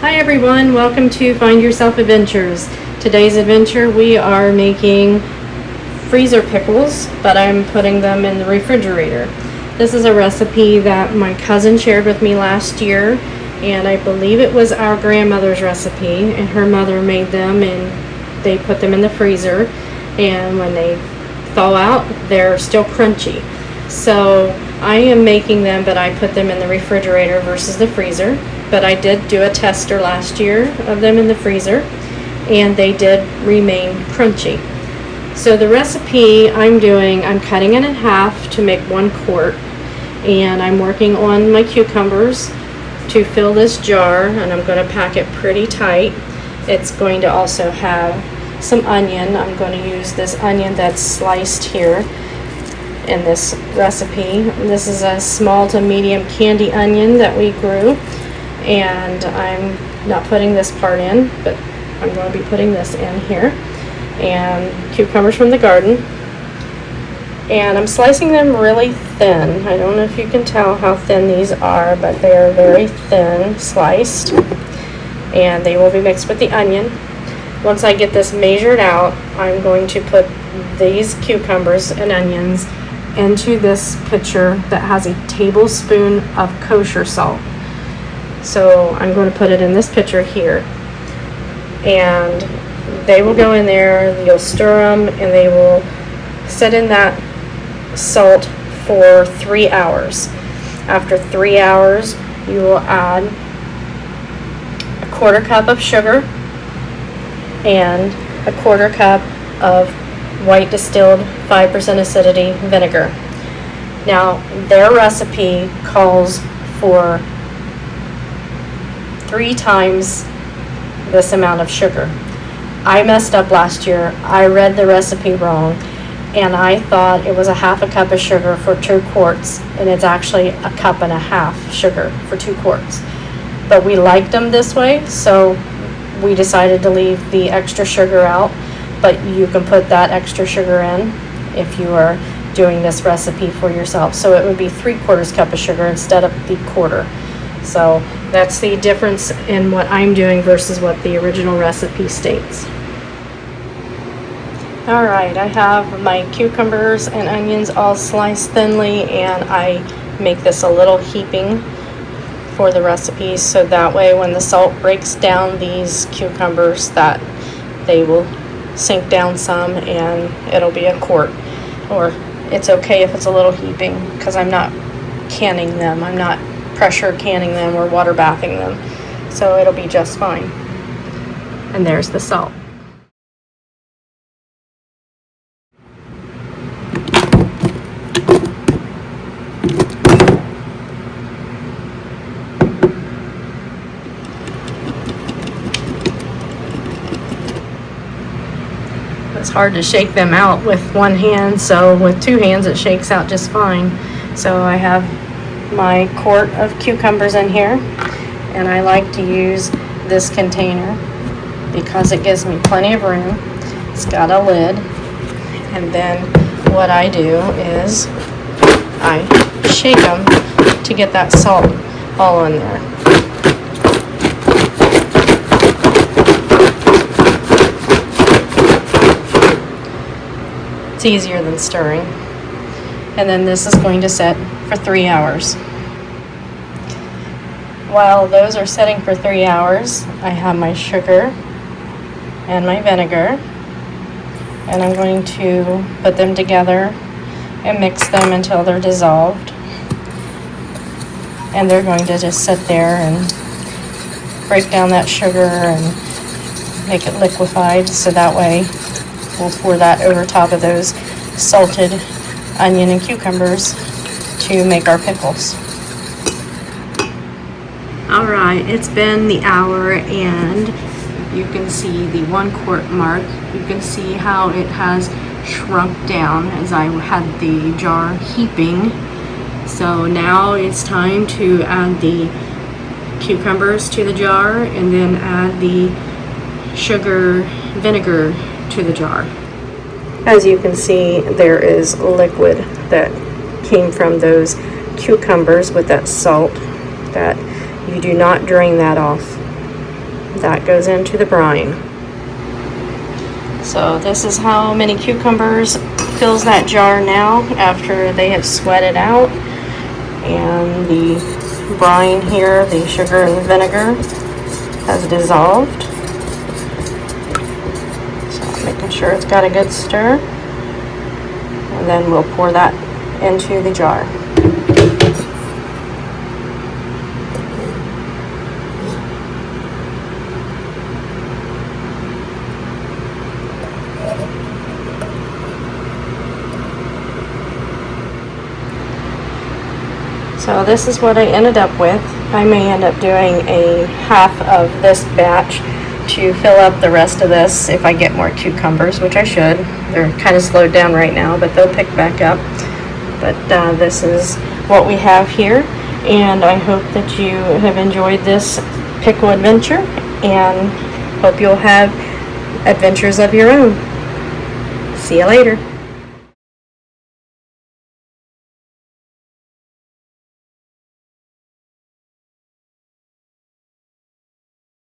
Hi everyone, welcome to Find Yourself Adventures. Today's adventure we are making freezer pickles, but I'm putting them in the refrigerator. This is a recipe that my cousin shared with me last year, and I believe it was our grandmother's recipe, and her mother made them and they put them in the freezer, and when they thaw out they're still crunchy. So I am making them, but I put them in the refrigerator versus the freezer. But I did do a tester last year of them in the freezer, and they did remain crunchy. So the recipe I'm cutting it in half to make 1 quart, and I'm working on my cucumbers to fill this jar, and I'm going to pack it pretty tight. It's going to also have some onion. I'm going to use this onion that's sliced here in this recipe. This is a small to medium candy onion that we grew, and I'm not putting this part in, but I'm going to be putting this in here. And cucumbers from the garden, and I'm slicing them really thin. I don't know if you can tell how thin these are, but they are very thin sliced, and they will be mixed with the onion. Once I get this measured out, I'm going to put these cucumbers and onions into this pitcher that has a tablespoon of kosher salt. So I'm going to put it in this pitcher here, and they will go in there. You'll stir them, and they will sit in that salt for 3 hours. After 3 hours, you will add a 1/4 cup of sugar and a 1/4 cup of white distilled 5% acidity vinegar. Now, their recipe calls for 3 times this amount of sugar. I messed up last year. I read the recipe wrong, and I thought it was a 1/2 cup of sugar for 2 quarts, and it's actually 1.5 cups sugar for 2 quarts. But we liked them this way, so we decided to leave the extra sugar out, but you can put that extra sugar in if you are doing this recipe for yourself. So it would be 3/4 cup of sugar instead of the 1/4. So that's the difference in what I'm doing versus what the original recipe states. Alright, I have my cucumbers and onions all sliced thinly, and I make this a little heaping for the recipe, so that way when the salt breaks down these cucumbers, that they will sink down some and it'll be a quart. Or it's okay if it's a little heaping, because I'm not canning them. I'm not pressure canning them or water bathing them, so it'll be just fine. And there's the salt. It's hard to shake them out with one hand, so with 2 hands it shakes out just fine. So I have my quart of cucumbers in here, and I like to use this container because it gives me plenty of room. It's got a lid, and then what I do is I shake them to get that salt all in there. It's easier than stirring. And then this is going to sit for 3 hours. While those are sitting for 3 hours, I have my sugar and my vinegar, and I'm going to put them together and mix them until they're dissolved. And they're going to just sit there and break down that sugar and make it liquefied, so that way we'll pour that over top of those salted onion and cucumbers to make our pickles. Alright, it's been the hour, and you can see the 1 quart mark. You can see how it has shrunk down as I had the jar heaping. So now it's time to add the cucumbers to the jar, and then add the sugar vinegar to the jar. As you can see, there is liquid that came from those cucumbers with that salt, that you do not drain that off. that goes into the brine. So this is how many cucumbers fills that jar now after they have sweated out. And the brine here, the sugar and the vinegar, has dissolved. So making sure it's got a good stir. And then we'll pour that into the jar. So this is what I ended up with. I may end up doing a half of this batch to fill up the rest of this if I get more cucumbers, which I should. They're kind of slowed down right now, but they'll pick back up. But this is what we have here, and I hope that you have enjoyed this pickle adventure, and hope you'll have adventures of your own. See you later.